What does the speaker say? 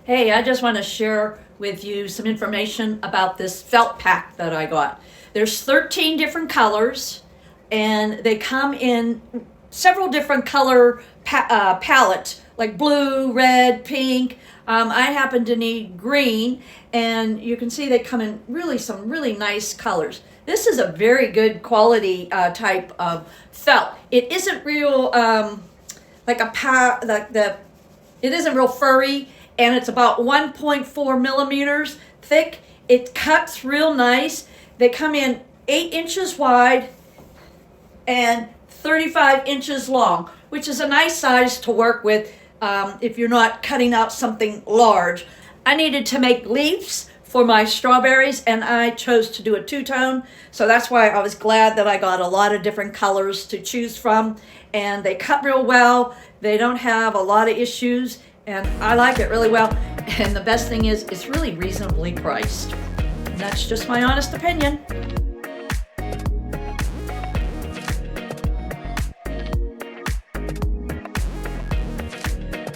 Hey, I just want to share with you some information about this felt pack that I got. There's 13 different colors, and they come in several different color palettes, like blue, red, pink. I happen to need green, and you can see they come in some really nice colors. This is a very good quality type of felt. It isn't real it isn't real furry, and it's about 1.4 millimeters thick. It cuts real nice. They come in 8 inches wide and 35 inches long, which is a nice size to work with if you're not cutting out something large. I needed to make leaves for my strawberries, and I chose to do a two-tone, so that's why I was glad that I got a lot of different colors to choose from, and they cut real well. They don't have a lot of issues, and I like it really well. And the best thing is, it's really reasonably priced. And that's just my honest opinion.